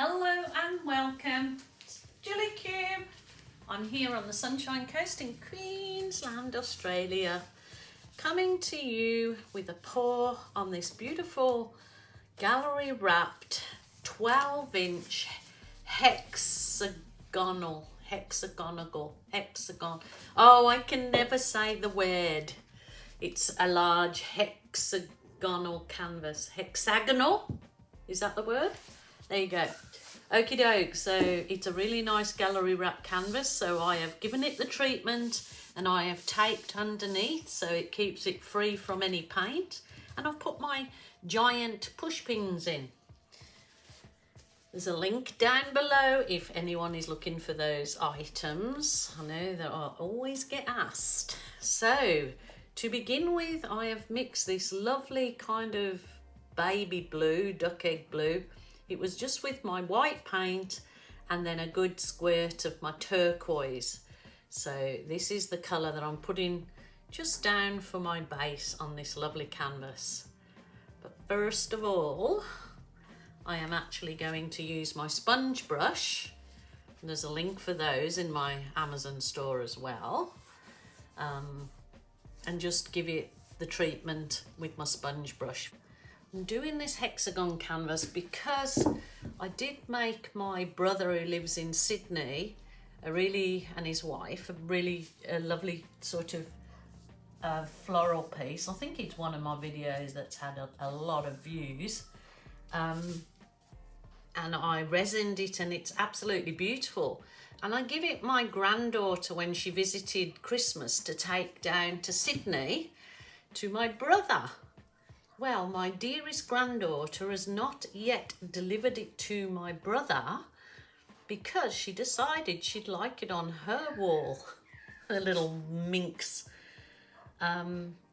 Hello and welcome, it's Julie Cube. I'm here on the Sunshine Coast in Queensland, Australia, coming to you with a pour on this beautiful gallery wrapped 12-inch hexagon. Oh, I can never say the word. It's a large hexagonal canvas. Hexagonal? Is that the word? There you go. Okie doke. So it's a really nice gallery wrap canvas. So I have given it the treatment and I have taped underneath so it keeps it free from any paint. And I've put my giant push pins in. There's a link down below if anyone is looking for those items. I know that I always get asked. So to begin with, I have mixed this lovely kind of baby blue, duck egg blue. It was just with my white paint and then a good squirt of my turquoise. So this is the colour that I'm putting just down for my base on this lovely canvas. But first of all, I am actually going to use my sponge brush. There's a link for those in my Amazon store as well. And just give it the treatment with my sponge brush. I'm doing this hexagon canvas because I did make my brother who lives in Sydney and his wife a lovely sort of floral piece. I think it's one of my videos that's had a lot of views. And I resined it and it's absolutely beautiful. And I give it my granddaughter when she visited Christmas to take down to Sydney to my brother. Well, my dearest granddaughter has not yet delivered it to my brother because she decided she'd like it on her wall. Her little minx.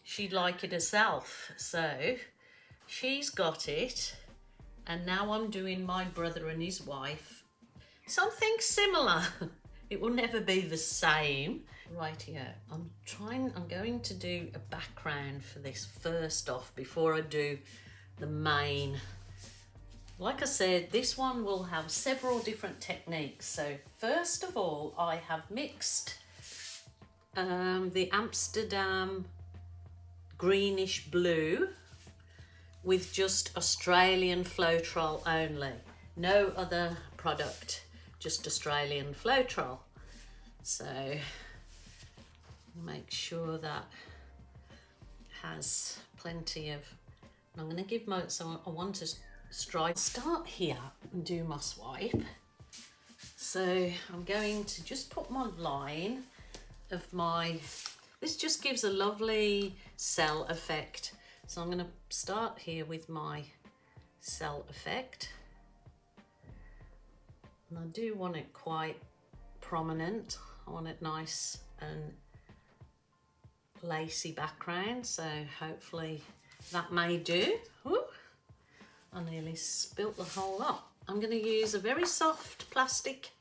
She'd like it herself. So she's got it. And now I'm doing my brother and his wife something similar. It will never be the same. Right here, I'm going to do a background for this first off before I do the main. Like I said, this one will have several different techniques. So first of all, I have mixed the Amsterdam greenish blue with just Australian Floetrol only. No other product, just Australian Floetrol. So make sure that has plenty of, I'm going to give my, so I want to start here and do my swipe. So I'm going to just put my line of my, this just gives a lovely cell effect. So I'm going to start here with my cell effect. And I do want it quite prominent. I want it nice and lacy background, so hopefully that may do. Ooh, I nearly spilt the whole lot. I'm going to use a very soft plastic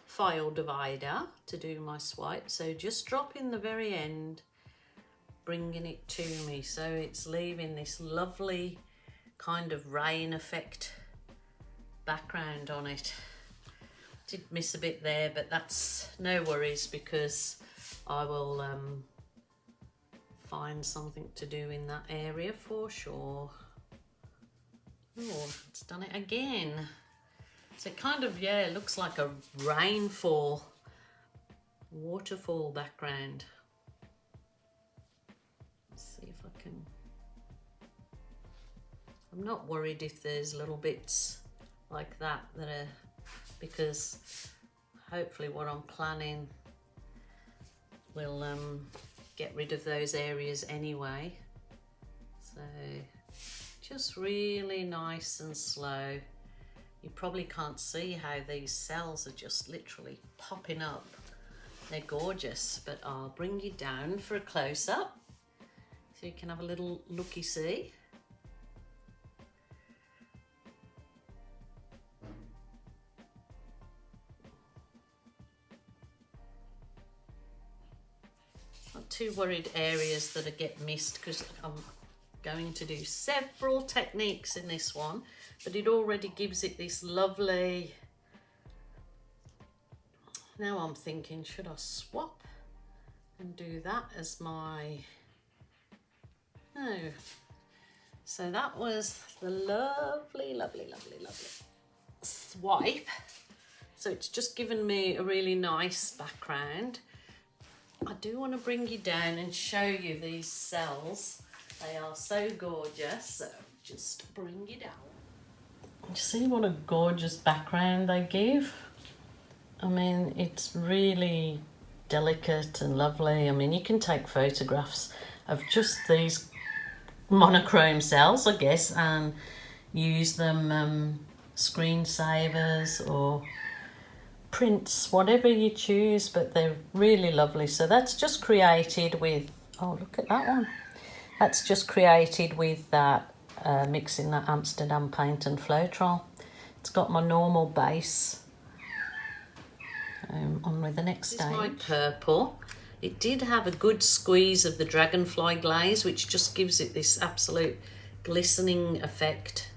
file divider to do my swipe, so just drop in the very end, bringing it to me, so it's leaving this lovely kind of rain effect background on it. Did miss a bit there, but that's no worries because I will find something to do in that area for sure. Oh, it's done it again. So it kind of, yeah, it looks like a rainfall, waterfall background. Let's see if I can. I'm not worried if there's little bits like that are, because hopefully what I'm planning will get rid of those areas anyway. So just really nice and slow. You probably can't see how these cells are just literally popping up. They're gorgeous, but I'll bring you down for a close-up so you can have a little looky-see. Not too worried areas that get missed because I'm going to do several techniques in this one. but it already gives it this lovely. Now I'm thinking, should I swap and do that as my, no. So that was the lovely, lovely, lovely, lovely swipe. So it's just given me a really nice background. I do want to bring you down and show you these cells. They are so gorgeous, so just bring you down. You see what a gorgeous background they give? I mean, it's really delicate and lovely. I mean, you can take photographs of just these monochrome cells, I guess, and use them screensavers or prints, whatever you choose, but they're really lovely. So that's just created with, oh, look at that one. That's just created with that, mixing that Amsterdam paint and Floetrol. It's got my normal base. On with the next stage. This is my purple. It did have a good squeeze of the dragonfly glaze, which just gives it this absolute glistening effect.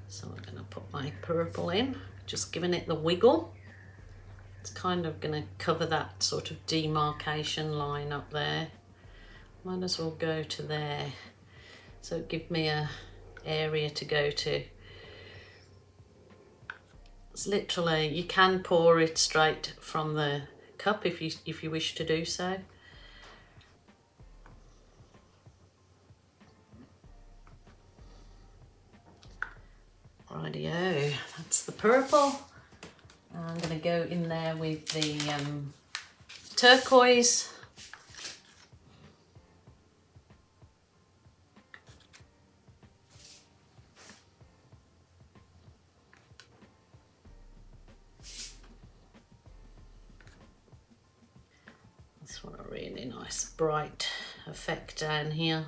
So I'm going to put my purple in, just giving it the wiggle. It's kind of going to cover that sort of demarcation line up there. Might as well go to there. So give me a area to go to. It's literally, you can pour it straight from the cup if you wish to do so. Rightio, that's the purple. I'm going to go in there with the turquoise. That's what a really nice bright effect down here.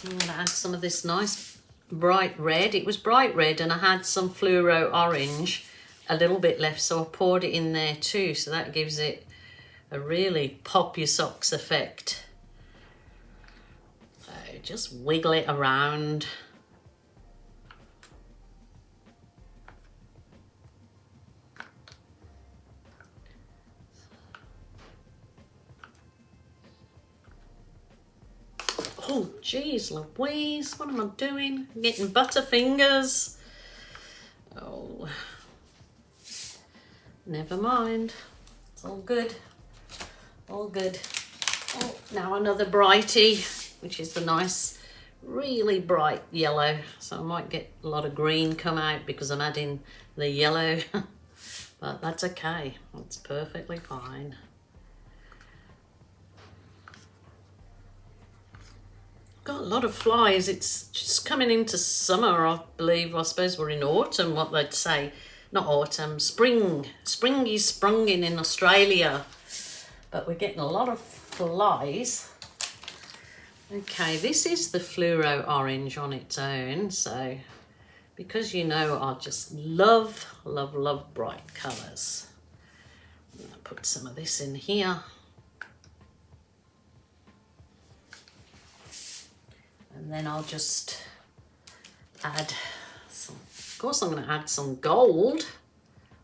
I'm going to add some of this nice bright red. It was bright red and I had some fluoro orange, a little bit left, so I poured it in there too. So that gives it a really pop your socks effect. So just wiggle it around. Oh, geez, Louise, what am I doing? I'm getting butterfingers. Oh, never mind. It's all good. All good. Oh, now another brighty, which is the nice, really bright yellow. So I might get a lot of green come out because I'm adding the yellow. But that's okay. That's perfectly fine. Got a lot of flies. It's just coming into summer, I believe. I suppose we're in autumn, what they'd say. Not autumn, spring. Spring is sprung in Australia. But we're getting a lot of flies. Okay, this is the fluoro orange on its own. So, because you know I just love, love, love bright colours. I'm going to put some of this in here. And then I'll just add some, of course I'm going to add some gold.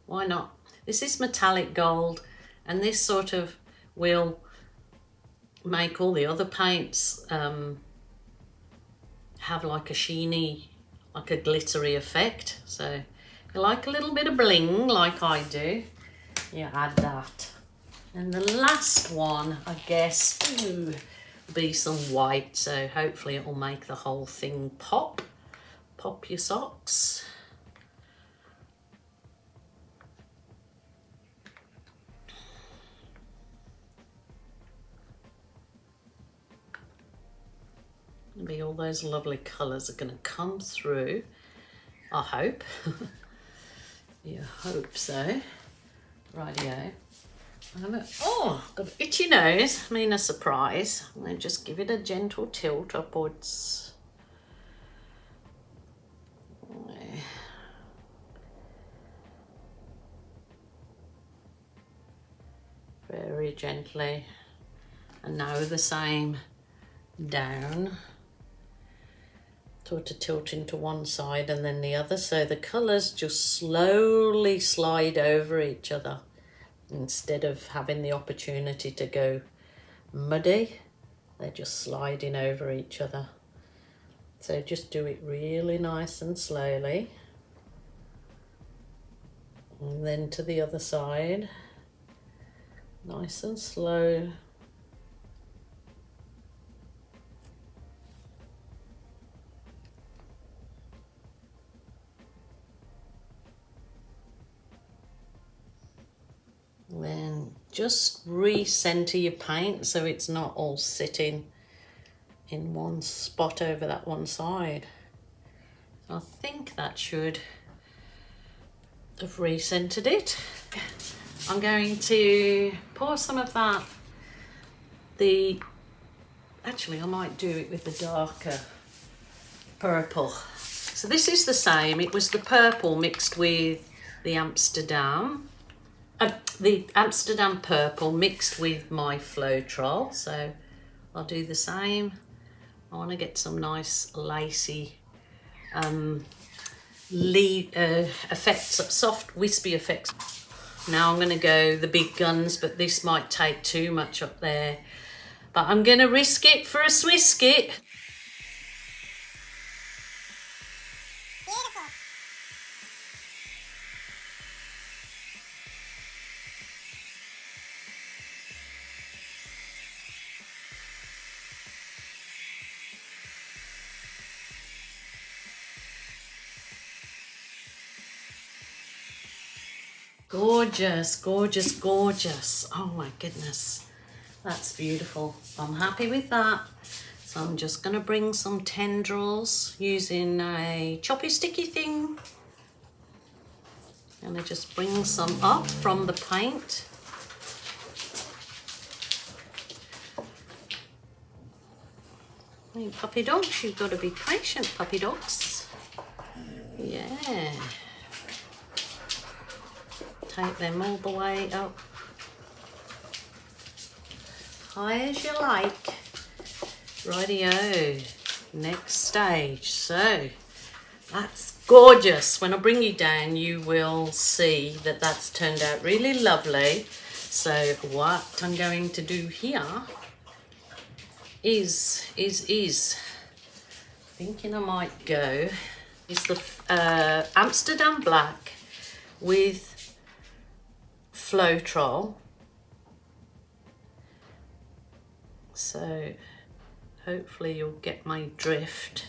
Why not? This is metallic gold, and this sort of will make all the other paints have like a sheeny, like a glittery effect. So if you like a little bit of bling like I do, you add that. And the last one, I guess, be some white, so hopefully it will make the whole thing pop your socks. Maybe all those lovely colours are going to come through, I hope. You hope so. Rightio. Oh, got an itchy nose. I mean, a surprise. I'm going to just give it a gentle tilt upwards. very gently. And now the same down, sort of tilting to one side and then the other, so the colours just slowly slide over each other instead of having the opportunity to go muddy. They're just sliding over each other. So just do it really nice and slowly. And then to the other side, nice and slow. Then just re-center your paint so it's not all sitting in one spot over that one side. I think that should have re-centered it. I'm going to pour some of that, actually I might do it with the darker purple. So this is the same, it was the purple mixed with the Amsterdam purple mixed with my Floetrol, so I'll do the same. I want to get some nice lacy effects, soft wispy effects. Now I'm going to go the big guns, but this might take too much up there, but I'm going to risk it for a Swisskit. Gorgeous, gorgeous, gorgeous. Oh my goodness, that's beautiful. I'm happy with that. So I'm just going to bring some tendrils using a choppy sticky thing. And I just bring some up from the paint. Hey, puppy dogs, you've got to be patient, puppy dogs. Yeah. Take them all the way up, high as you like. Rightio, next stage. So that's gorgeous. When I bring you down, you will see that that's turned out really lovely. So what I'm going to do here is thinking I might go is the Amsterdam Black with Floetrol. So hopefully you'll get my drift.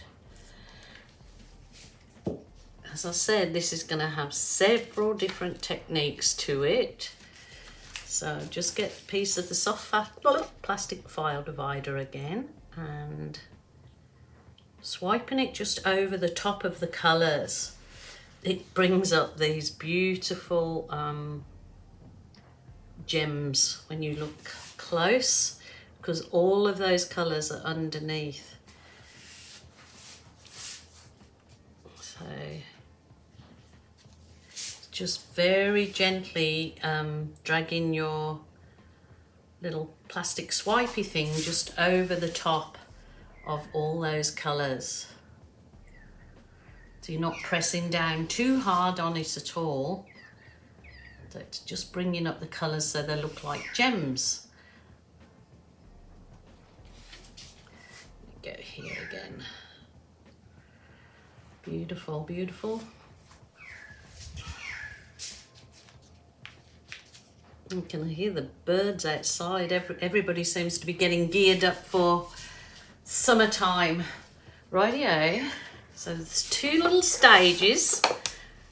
As I said, this is going to have several different techniques to it. So just get a piece of the soft plastic file divider again and swiping it just over the top of the colours. It brings up these beautiful gems when you look close, because all of those colours are underneath. So just very gently dragging your little plastic swipey thing just over the top of all those colours. So you're not pressing down too hard on it at all. So it's just bringing up the colours so they look like gems. Go here again. Beautiful, beautiful. You can hear the birds outside. Everybody seems to be getting geared up for summertime. Rightio. So there's two little stages.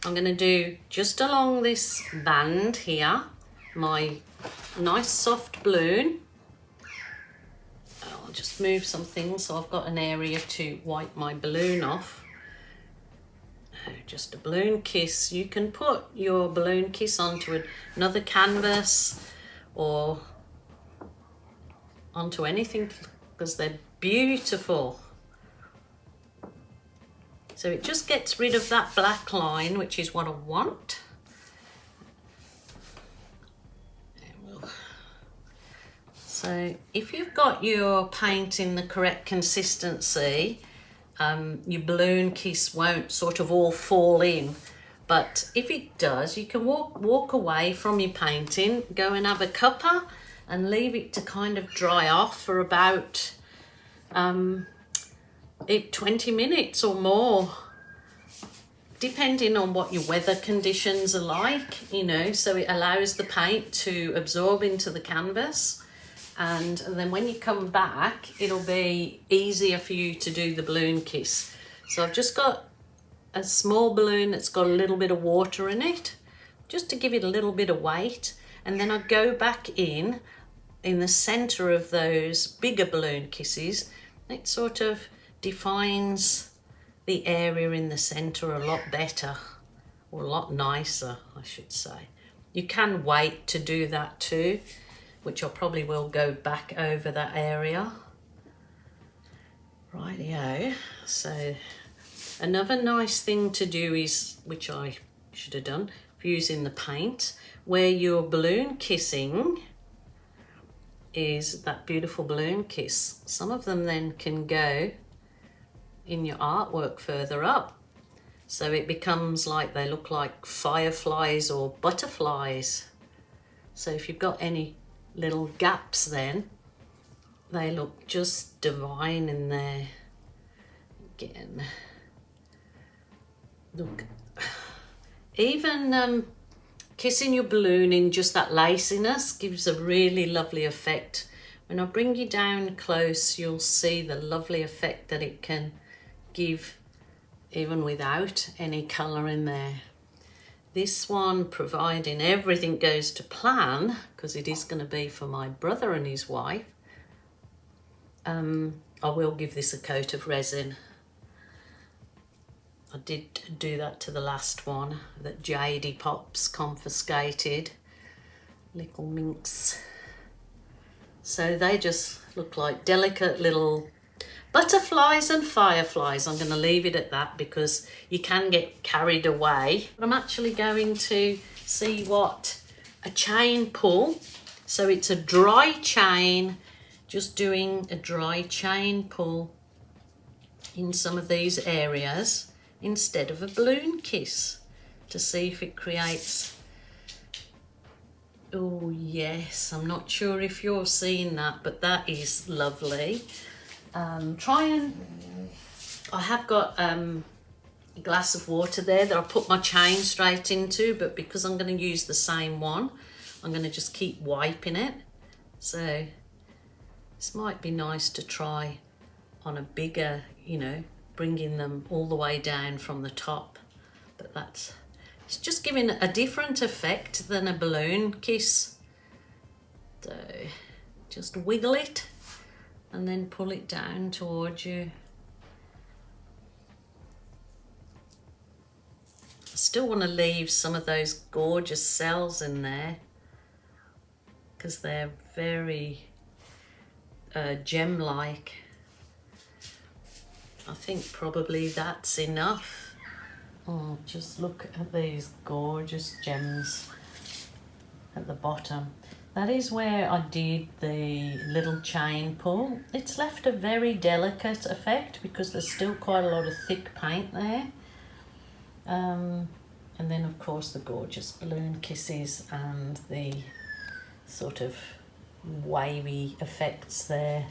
I'm going to do just along this band here, my nice soft balloon. I'll just move some things so I've got an area to wipe my balloon off. Just a balloon kiss. You can put your balloon kiss onto another canvas or onto anything because they're beautiful. So it just gets rid of that black line, which is what I want. And we'll So if you've got your paint in the correct consistency, your balloon kiss won't sort of all fall in. But if it does, you can walk away from your painting, go and have a cuppa and leave it to kind of dry off for about 20 minutes or more, depending on what your weather conditions are like, you know, so it allows the paint to absorb into the canvas. And then when you come back, it'll be easier for you to do the balloon kiss. So I've just got a small balloon that's got a little bit of water in it, just to give it a little bit of weight. And then I go back in the center of those bigger balloon kisses. It sort of defines the area in the center a lot better, or a lot nicer, I should say. You can wait to do that too, which I probably will go back over that area. Rightio. So another nice thing to do is, which I should have done, using the paint, where you're balloon kissing is that beautiful balloon kiss. Some of them then can go in your artwork further up. So it becomes like they look like fireflies or butterflies. So if you've got any little gaps, then they look just divine in there. Again, look, even kissing your balloon in just that laciness gives a really lovely effect. When I bring you down close, you'll see the lovely effect that it can give even without any colour in there. This one, providing everything goes to plan, because it is going to be for my brother and his wife, I will give this a coat of resin. I did do that to the last one that JD Pops confiscated. Little minks. So they just look like delicate little butterflies and fireflies. I'm going to leave it at that because you can get carried away. But I'm actually going to see what a chain pull. So it's a dry chain, just doing a dry chain pull in some of these areas instead of a balloon kiss, to see if it creates. Oh yes, I'm not sure if you're seeing that, but that is lovely. I have got a glass of water there that I put my chain straight into, but because I'm going to use the same one, I'm going to just keep wiping it. So this might be nice to try on a bigger, you know, bringing them all the way down from the top. But it's just giving a different effect than a balloon kiss. So just wiggle it and then pull it down towards you. I still want to leave some of those gorgeous cells in there because they're very gem-like. I think probably that's enough. Oh, just look at these gorgeous gems at the bottom. That is where I did the little chain pull. It's left a very delicate effect because there's still quite a lot of thick paint there. And then of course the gorgeous balloon kisses and the sort of wavy effects there.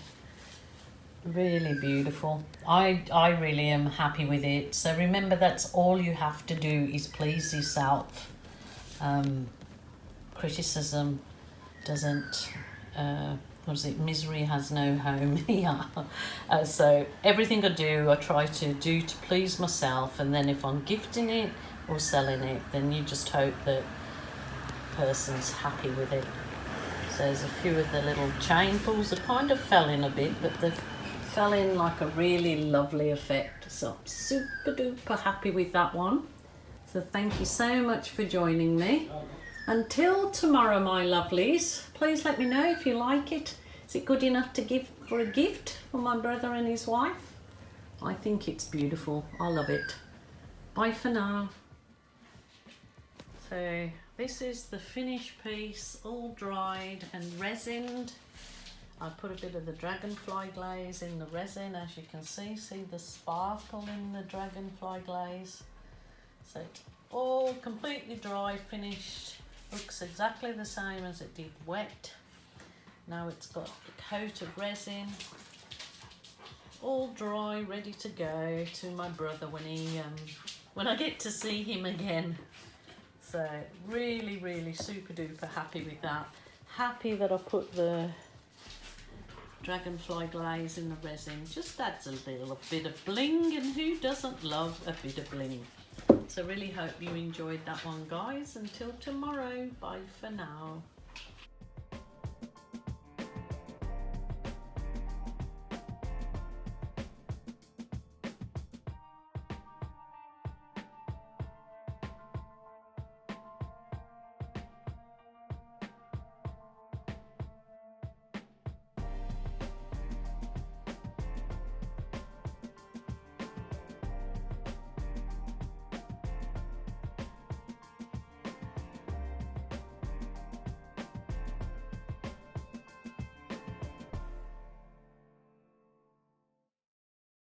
Really beautiful. I really am happy with it. So remember, that's all you have to do is please yourself. Criticism doesn't, what is it, misery has no home here. So everything I do, I try to do to please myself, and then if I'm gifting it or selling it, then you just hope that the person's happy with it. So there's a few of the little chain pulls that kind of fell in a bit, but they've fell in like a really lovely effect. So I'm super duper happy with that one. So thank you so much for joining me. Until tomorrow, my lovelies, please let me know if you like it. Is it good enough to give for a gift for my brother and his wife? I think it's beautiful. I love it. Bye for now. So this is the finished piece, all dried and resined. I put a bit of the dragonfly glaze in the resin, as you can see the sparkle in the dragonfly glaze. So it's all completely dry, finished, looks exactly the same as it did wet. Now it's got a coat of resin, all dry, ready to go to my brother when I get to see him again. So really super duper happy with that. Happy that I put the dragonfly glaze in the resin. Just adds a little bit of bling, and who doesn't love a bit of bling? So really hope you enjoyed that one, guys. Until tomorrow, bye for now.